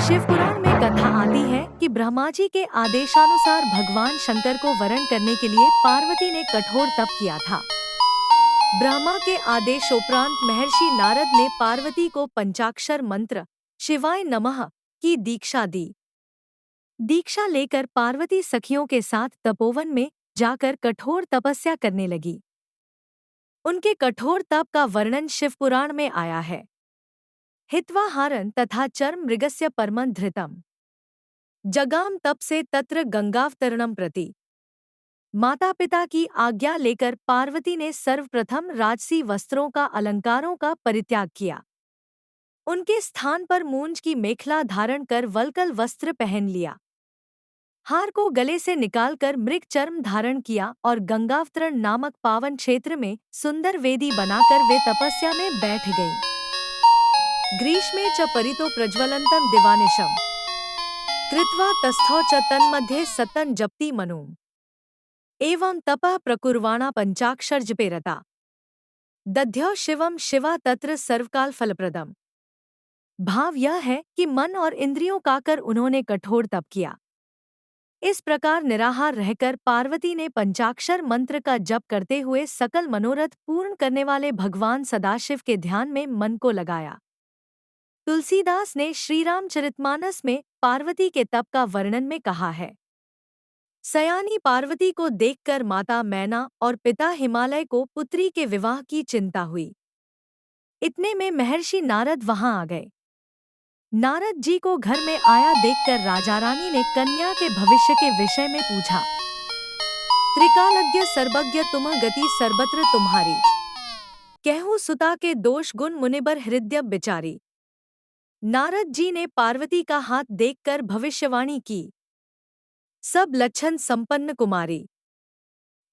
शिवपुराण में कथा आती है कि ब्रह्मा जी के आदेशानुसार भगवान शंकर को वरण करने के लिए पार्वती ने कठोर तप किया था। ब्रह्मा के आदेशोपरांत महर्षि नारद ने पार्वती को पंचाक्षर मंत्र शिवाय नमः की दीक्षा दी। दीक्षा लेकर पार्वती सखियों के साथ तपोवन में जाकर कठोर तपस्या करने लगी। उनके कठोर तप का वर्णन शिवपुराण में आया है। हित्वाहारन तथा चर्म मृगस्य परमं धृतम् जगाम तप से तत्र गंगावतरणम प्रति। माता पिता की आज्ञा लेकर पार्वती ने सर्वप्रथम राजसी वस्त्रों का अलंकारों का परित्याग किया। उनके स्थान पर मूंज की मेखला धारण कर वल्कल वस्त्र पहन लिया। हार को गले से निकालकर मृग चर्म धारण किया और गंगावतरण नामक पावन क्षेत्र में सुंदर वेदी बनाकर वे तपस्या में बैठ गईं। ग्रीष्मे च परितो प्रज्वलन्तं दिवानिशम् कृत्वा तस्थौ च तन्मध्ये सततं जप्ति मनुम् एवं तपः प्रकुर्वाणा पंचाक्षर जपे रता दध्यौ शिवम शिवा तत्र सर्वकाल फलप्रदम। भाव यह है कि मन और इंद्रियों का कर उन्होंने कठोर तप किया। इस प्रकार निराहार रहकर पार्वती ने पंचाक्षर मंत्र का जप करते हुए सकल मनोरथ पूर्ण करने वाले भगवान सदाशिव के ध्यान में मन को लगाया। तुलसीदास ने श्रीरामचरितमानस में पार्वती के तप का वर्णन में कहा है। सयानी पार्वती को देखकर माता मैना और पिता हिमालय को पुत्री के विवाह की चिंता हुई। इतने में महर्षि नारद वहां आ गए। नारद जी को घर में आया देखकर राजा रानी ने कन्या के भविष्य के विषय में पूछा। त्रिकालज्ञ सर्वज्ञ तुम गति सर्वत्र तुम्हारी कहूँ सुता के दोष गुण मुनिबर हृदय बिचारी। नारद जी ने पार्वती का हाथ देखकर भविष्यवाणी की। सब लक्षण संपन्न कुमारी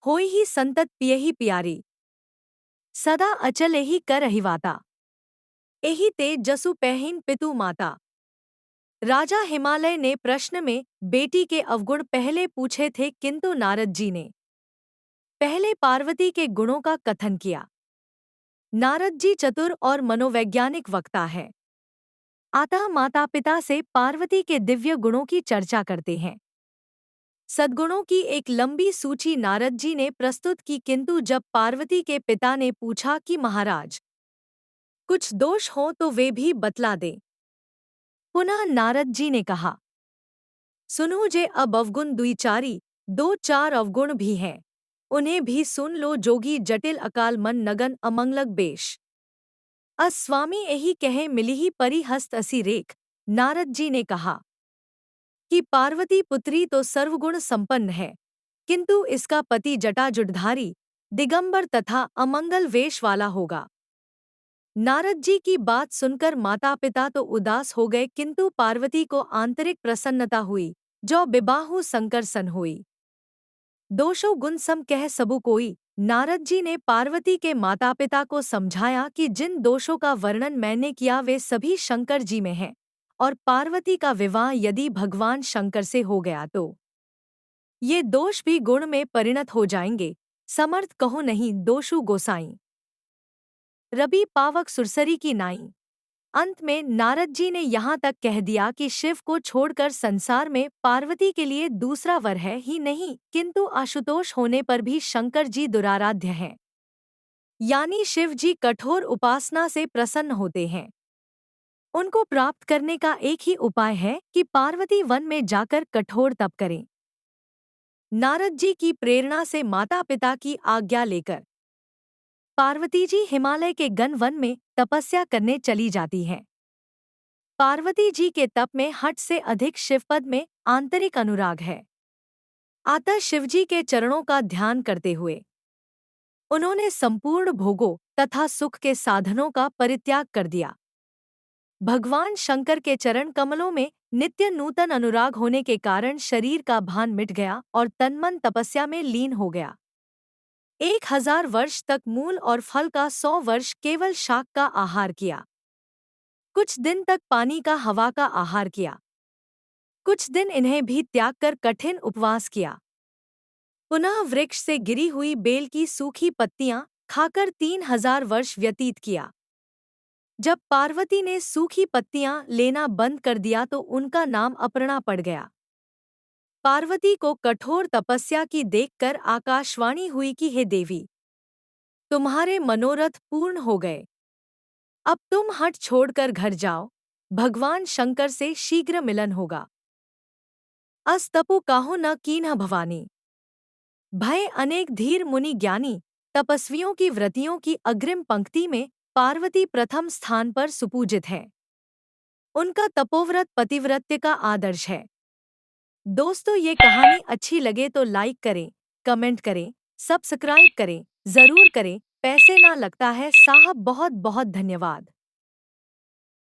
होई ही संतत पियहि प्यारी सदा अचल एहि कर अहिवाता एहि ते जसु पहहिन पितु माता। राजा हिमालय ने प्रश्न में बेटी के अवगुण पहले पूछे थे, किंतु नारद जी ने पहले पार्वती के गुणों का कथन किया। नारद जी चतुर और मनोवैज्ञानिक वक्ता है। अतः माता पिता से पार्वती के दिव्य गुणों की चर्चा करते हैं। सद्गुणों की एक लंबी सूची नारद जी ने प्रस्तुत की, किंतु जब पार्वती के पिता ने पूछा कि महाराज कुछ दोष हो तो वे भी बतला दें, पुनः नारद जी ने कहा, सुनो जे अब अवगुण द्विचारी, दो चार अवगुण भी हैं, उन्हें भी सुन लो जोगी जटिल अकाल मन नगन अमंगलक बेश। अस स्वामी यही कहे मिलिही परी हस्त असी रेख। नारद जी ने कहा कि पार्वती पुत्री तो सर्वगुण संपन्न है, किंतु इसका पति जटाजुटधारी दिगंबर तथा अमंगल वेश वाला होगा। नारद जी की बात सुनकर माता पिता तो उदास हो गए, किंतु पार्वती को आंतरिक प्रसन्नता हुई, जो बिबाहु संकर सन हुई। दोषो गुण सम कह सबु कोई। नारद जी ने पार्वती के माता पिता को समझाया कि जिन दोषों का वर्णन मैंने किया वे सभी शंकर जी में हैं, और पार्वती का विवाह यदि भगवान शंकर से हो गया तो ये दोष भी गुण में परिणत हो जाएंगे। समर्थ कहो नहीं दोषु गोसाई रबी पावक सुरसरी की नाई। अंत में नारद जी ने यहाँ तक कह दिया कि शिव को छोड़कर संसार में पार्वती के लिए दूसरा वर है ही नहीं, किंतु आशुतोष होने पर भी शंकर जी दुराराध्य हैं। यानी शिव जी कठोर उपासना से प्रसन्न होते हैं। उनको प्राप्त करने का एक ही उपाय है कि पार्वती वन में जाकर कठोर तप करें। नारद जी की प्रेरणा से माता पिता की आज्ञा लेकर पार्वती जी हिमालय के गन वन में तपस्या करने चली जाती हैं। पार्वती जी के तप में हठ से अधिक शिवपद में आंतरिक अनुराग है। अतः शिवजी के चरणों का ध्यान करते हुए उन्होंने संपूर्ण भोगों तथा सुख के साधनों का परित्याग कर दिया। भगवान शंकर के चरण कमलों में नित्य नूतन अनुराग होने के कारण शरीर का भान मिट गया और तनमन तपस्या में लीन हो गया। 1000 वर्ष तक मूल और फल का 100 वर्ष केवल शाक का आहार किया। कुछ दिन तक पानी का हवा का आहार किया। कुछ दिन इन्हें भी त्याग कर कठिन उपवास किया। पुनः वृक्ष से गिरी हुई बेल की सूखी पत्तियां खाकर 3000 वर्ष व्यतीत किया। जब पार्वती ने सूखी पत्तियां लेना बंद कर दिया तो उनका नाम अपर्णा पड़ गया। पार्वती को कठोर तपस्या की देखकर आकाशवाणी हुई कि हे देवी, तुम्हारे मनोरथ पूर्ण हो गए। अब तुम हट छोड़कर घर जाओ, भगवान शंकर से शीघ्र मिलन होगा। अस्तपु काहू न कीन्ह भवानी। भय अनेक धीर मुनि ज्ञानी, तपस्वियों की व्रतियों की अग्रिम पंक्ति में पार्वती प्रथम स्थान पर सुपूजित है। उनका तपोव्रत पतिव्रत्य का आदर्श है। दोस्तों, ये कहानी अच्छी लगे तो लाइक करें, कमेंट करें, सब्सक्राइब करें, जरूर करें। पैसे ना लगता है साहब, बहुत बहुत धन्यवाद।